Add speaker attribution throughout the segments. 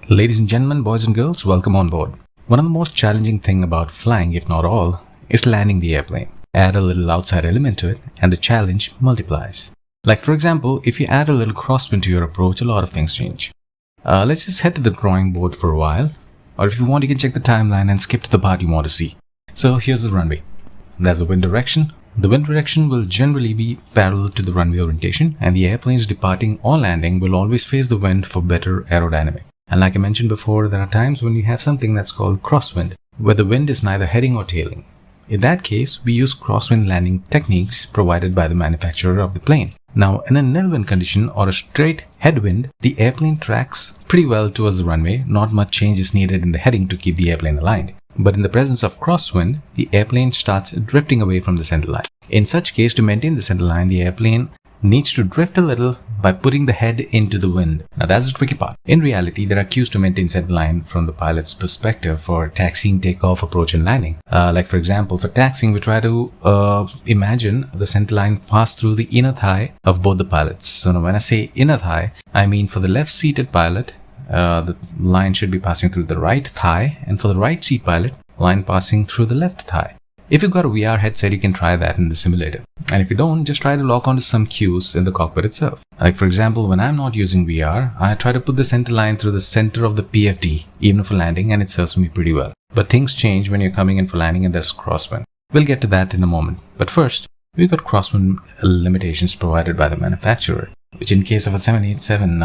Speaker 1: Ladies and gentlemen, boys and girls, welcome on board. One of the most challenging things about flying, if not all, is landing the airplane. Add a little outside element to it and the challenge multiplies. Like for example, if you add a little crosswind to your approach, a lot of things change. Let's just head to the drawing board for a while. Or if you want, you can check the timeline and skip to the part you want to see. So here's the runway. There's the wind direction. The wind direction will generally be parallel to the runway orientation, and the airplanes departing or landing will always face the wind for better aerodynamic. And like I mentioned before, there are times when you have something that's called crosswind, where the wind is neither heading or tailing. In that case, we use crosswind landing techniques provided by the manufacturer of the plane. Now, in a nil wind condition or a straight headwind, the airplane tracks pretty well towards the runway. Not much change is needed in the heading to keep the airplane aligned. But in the presence of crosswind, the airplane starts drifting away from the centerline. In such case, to maintain the centerline, the airplane needs to drift a little by putting the head into the wind. Now that's the tricky part. In reality, there are cues to maintain centerline from the pilot's perspective for taxiing, takeoff, approach and landing. Like for example, for taxiing, we try to imagine the centerline pass through the inner thigh of both the pilots. So now when I say inner thigh, I mean for the left seated pilot, the line should be passing through the right thigh, and for the right seat pilot, line passing through the left thigh. If you've got a VR headset, you can try that in the simulator. And if you don't, just try to lock onto some cues in the cockpit itself. Like for example, when I'm not using VR, I try to put the center line through the center of the PFD, even for landing, and it serves me pretty well. But things change when you're coming in for landing and there's crosswind. We'll get to that in a moment. But first, we've got crosswind limitations provided by the manufacturer, which in case of a 787,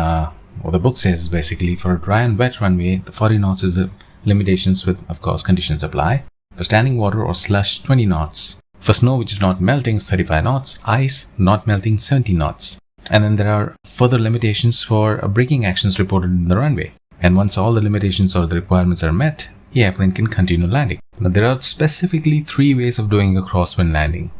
Speaker 1: what the book says is basically for a dry and wet runway, the 40 knots is the limitations with, of course, conditions apply. For standing water or slush, 20 knots. For snow which is not melting, 35 knots. Ice, not melting, 70 knots. And then there are further limitations for braking actions reported in the runway. And once all the limitations or the requirements are met, the airplane can continue landing. Now there are specifically 3 ways of doing a crosswind landing.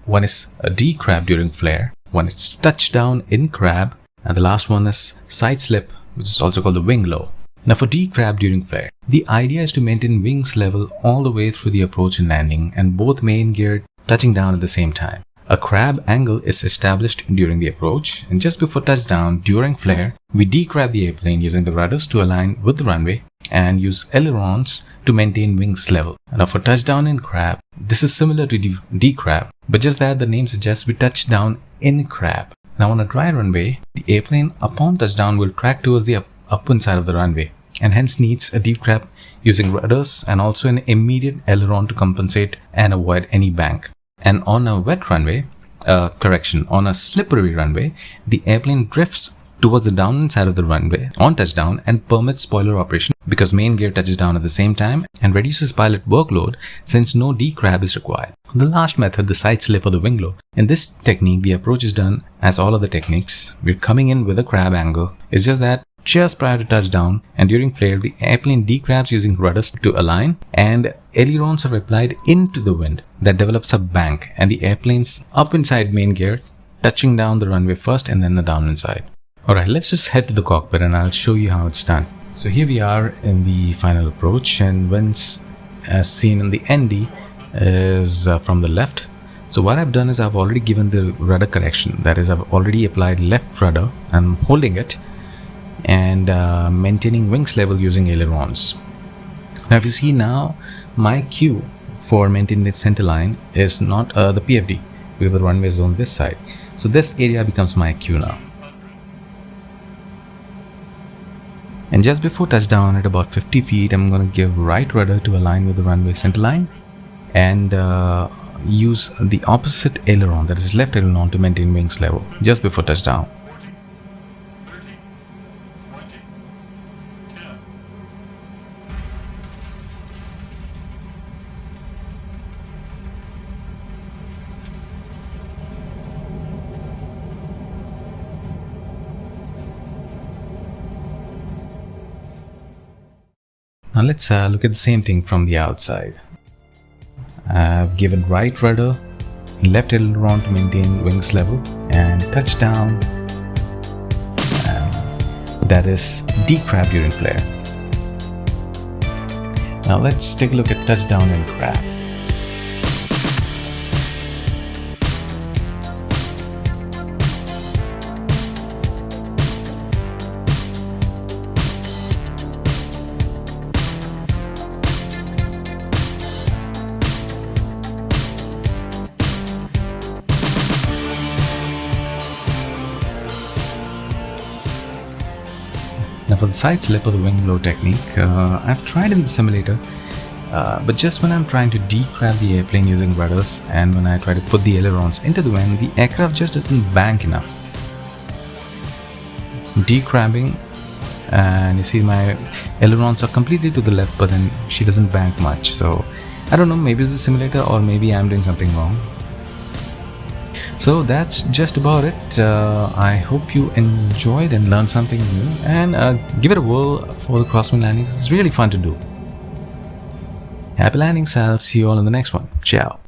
Speaker 1: One is a D-crab during flare, one is touchdown in crab, and the last one is sideslip, which is also called the Winglow. Now for D-crab during flare, the idea is to maintain wings level all the way through the approach and landing and both main gear touching down at the same time. A crab angle is established during the approach, and just before touchdown during flare, we D-crab the airplane using the rudders to align with the runway and use ailerons to maintain wings level. Now for touchdown in crab, this is similar to D-crab, but just that the name suggests we touch down in crab. Now on a dry runway, the airplane upon touchdown will track towards the upwind side of the runway and hence needs a deep crab using rudders and also an immediate aileron to compensate and avoid any bank. And on a wet runway, on a slippery runway, the airplane drifts towards the downwind side of the runway on touchdown and permits spoiler operation because main gear touches down at the same time and reduces pilot workload since no D-crab is required. The last method, the side slip or the Winglow. In this technique, the approach is done as all other techniques. We're coming in with a crab angle. It's just that just prior to touchdown and during flare, the airplane decrabs using rudders to align and ailerons are applied into the wind that develops a bank and the airplane's upwind side main gear touching down the runway first and then the downwind side. Alright, let's just head to the cockpit and I'll show you how it's done. So here we are in the final approach, and winds as seen in the ND is from the left. So what I've done is I've already given the rudder correction. That is, I've already applied left rudder. I'm holding it and maintaining wings level using ailerons. Now if you see now, my cue for maintaining the center line is not the PFD because the runway is on this side. So this area becomes my cue now. And just before touchdown at about 50 feet, I'm going to give right rudder to align with the runway center line and use the opposite aileron, that is left aileron, to maintain wings level just before touchdown. Now let's look at the same thing from the outside. I've given right rudder, left aileron to maintain wings level, and touchdown. That is D-crab during flare. Now let's take a look at touchdown and crab. Now for the side slip or the Winglow technique, I've tried in the simulator, but just when I'm trying to decrab the airplane using rudders and when I try to put the ailerons into the wind, the aircraft just doesn't bank enough. Decrabbing, and you see my ailerons are completely to the left, but then she doesn't bank much. So I don't know, maybe it's the simulator or maybe I'm doing something wrong. So that's just about it. I hope you enjoyed and learned something new, and give it a whirl for the Crosswind landings. It's really fun to do. Happy landings. I'll see you all in the next one. Ciao.